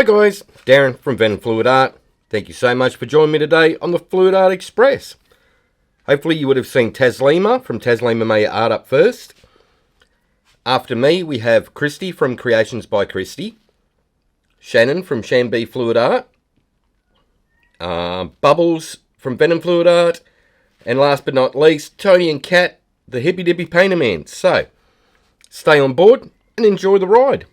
Hi guys, Darren from Fluid Art. Thank you so much for joining me today on the Fluid Art Express. Hopefully you would have seen Taslima from Taslima Maya Art up first. After me we have Kristey from Creations by Kristey, Shannon from ShanB Fluid Art, Bubbles from Fluid Art, and last but not least, Tony and Kat, the Hippy Dippy Painter Man. So, stay on board and enjoy the ride.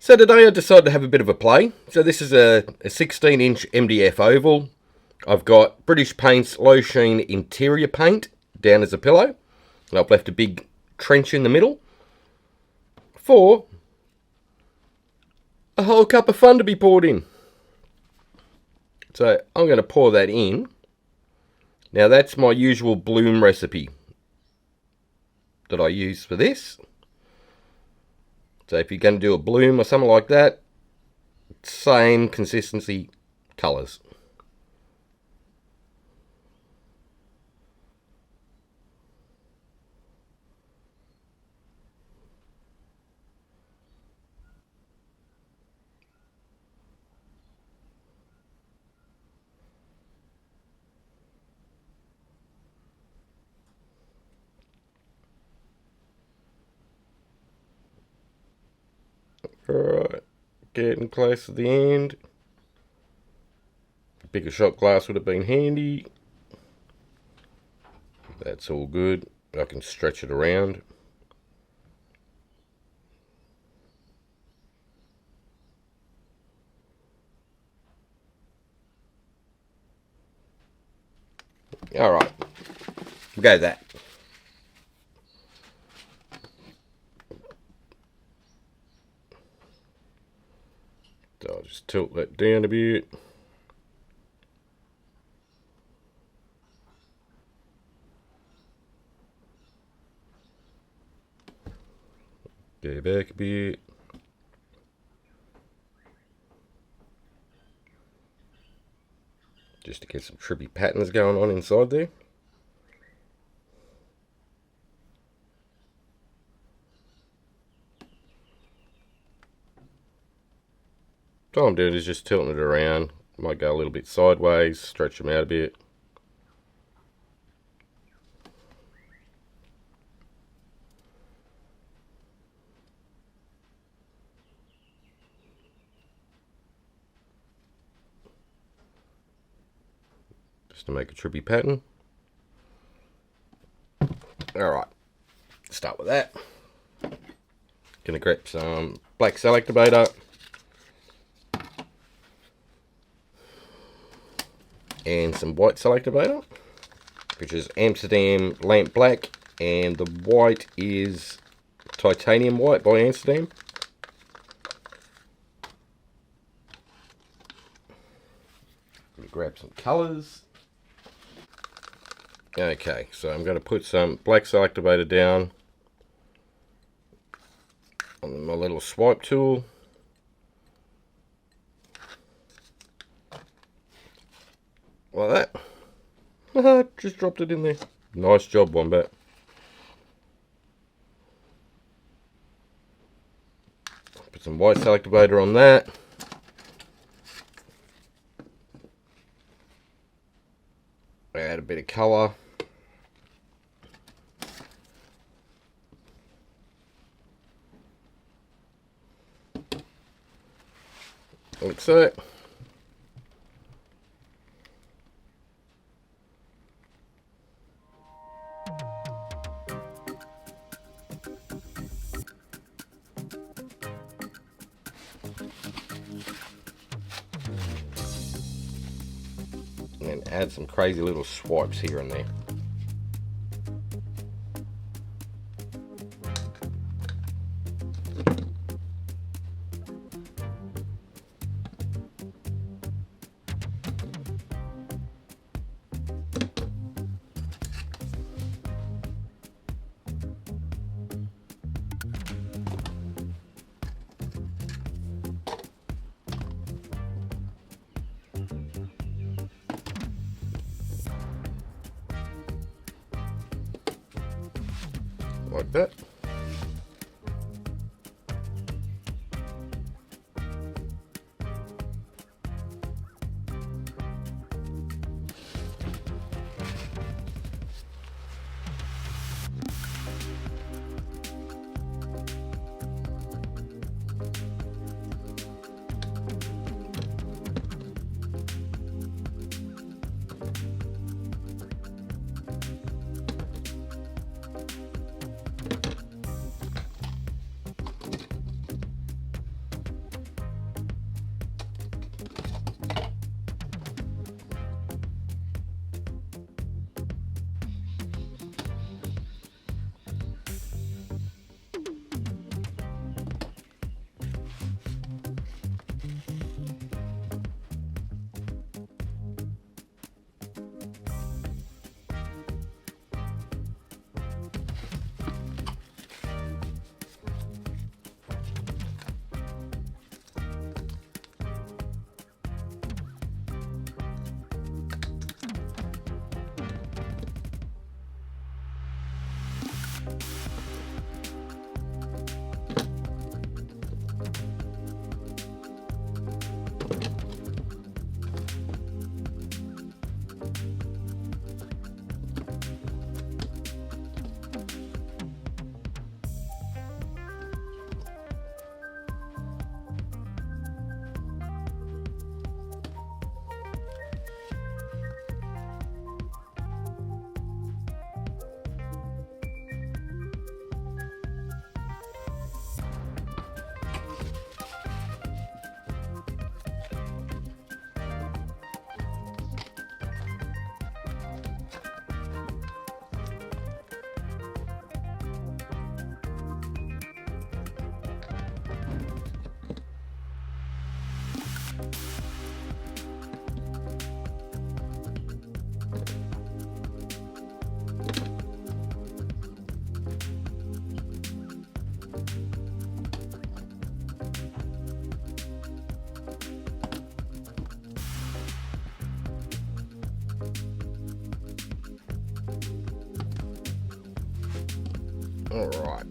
So today I decided to have a bit of a play. So this is a 16-inch MDF oval. I've got British Paint's low sheen interior paint down as a pillow. And I've left a big trench in the middle for a whole cup of fun to be poured in. So I'm going to pour that in. Now that's my usual bloom recipe that I use for this. So if you're going to do a bloom or something like that, same consistency colours. Alright, getting close to the end. A bigger shot glass would have been handy. That's all good. I can stretch it around. Alright, we'll go that. So I'll just tilt that down a bit. Go back a bit. Just to get some trippy patterns going on inside there. All I'm doing is just tilting it around. Might go a little bit sideways, stretch them out a bit. Just to make a trippy pattern. Alright, start with that. Gonna grab some black selector and some white selector, which is Amsterdam Lamp Black, and the white is Titanium White by Amsterdam. Grab some colours. Okay, so I'm going to put some black selector down on my little swipe tool. Like that. Just dropped it in there. Nice job, Wombat. Put some white selector on that. Add a bit of colour. Like so. And add some crazy little swipes here and there. Like that. All right.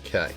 Okay.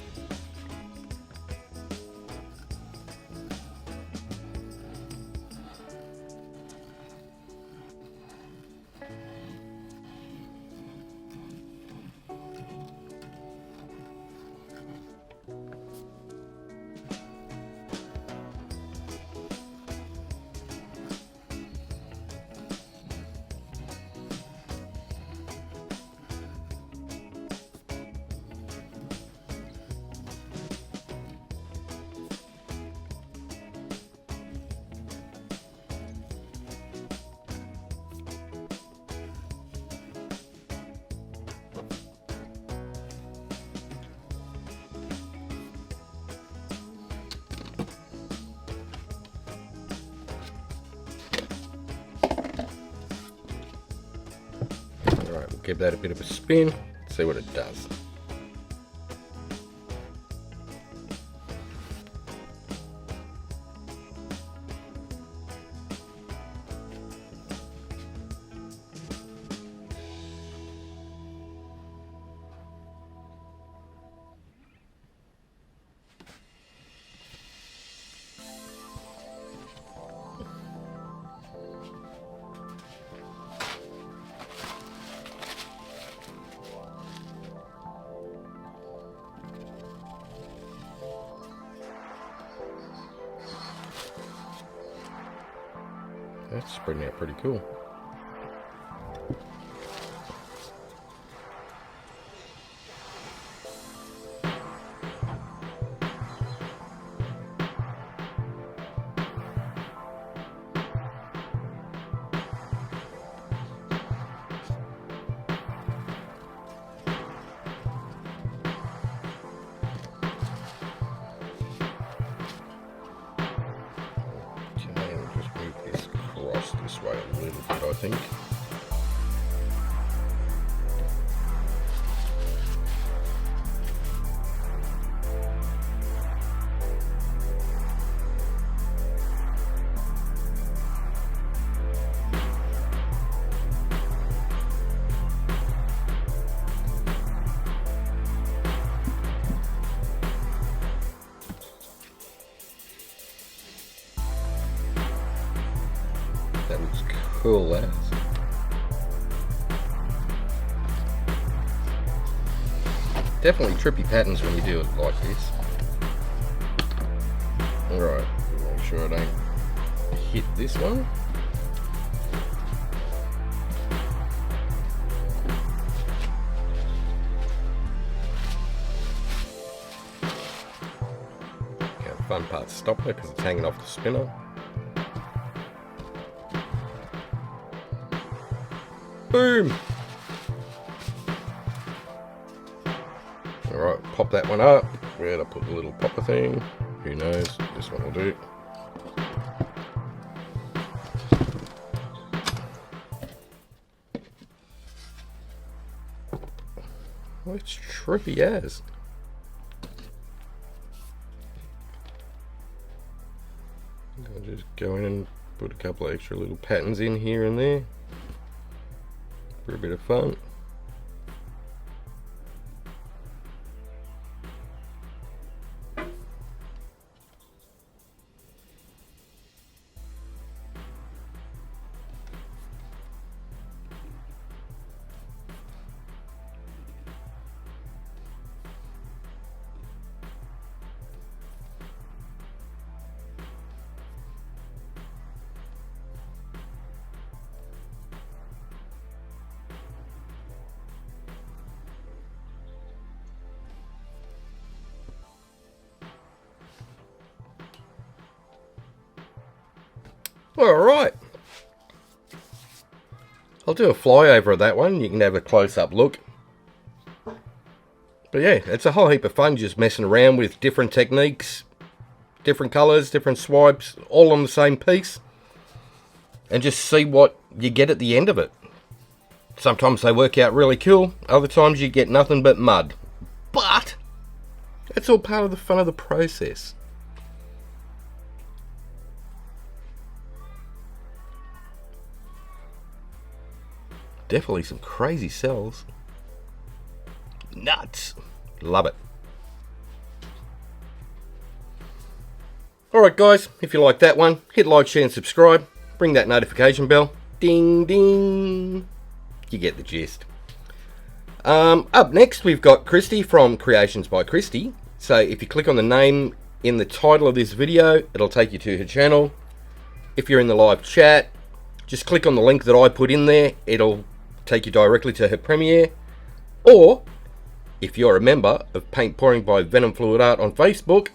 Alright, we'll give that a bit of a spin, see what it does. That's spreading out pretty cool. way a little bit, I think. That looks cool, that is. Definitely trippy patterns when you do it like this. Alright, make sure I don't hit this one. Okay, the fun part's stopped there because it's hanging off the spinner. Boom! Alright, pop that one up. Where'd I put the little popper thing? Who knows? This one will do. Oh, it's trippy as. I'll just go in and put a couple of extra little patterns in here and there for a bit of fun. Alright, I'll do a flyover of that one, you can have a close-up look. But yeah, it's a whole heap of fun just messing around with different techniques, different colours, different swipes, all on the same piece. And just see what you get at the end of it. Sometimes they work out really cool, other times you get nothing but mud. But that's all part of the fun of the process. Definitely some crazy cells. Nuts. Love it. Alright guys, if you like that one, hit like, share and subscribe. Ring that notification bell. Ding ding. You get the gist. Up next we've got Kristey from Creations by Kristey. So if you click on the name in the title of this video, it'll take you to her channel. If you're in the live chat, just click on the link that I put in there. It'll take you directly to her premiere. Or if you're a member of Paint Pouring by Venom Fluid Art on Facebook,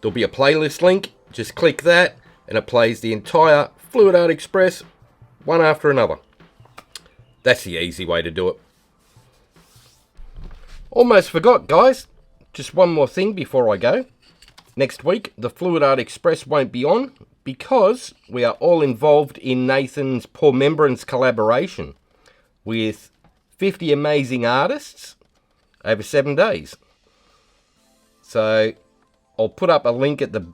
there'll be a playlist link. Just click that and it plays the entire Fluid Art Express one after another. That's the easy way to do it. Almost forgot, guys. Just one more thing before I go. Next week the Fluid Art Express won't be on because we are all involved in Nathan's Pourmembrance collaboration with 50 amazing artists over 7 days. So I'll put up a link at the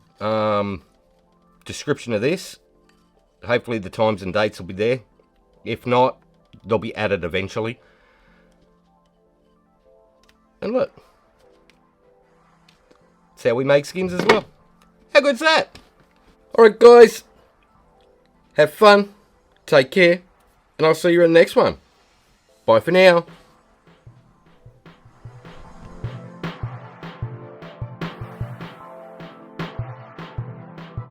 description of this. Hopefully the times and dates will be there. If not, they'll be added eventually. And look, that's how we make skins as well. How good's that? Alright guys, have fun, take care, and I'll see you in the next one. Bye for now.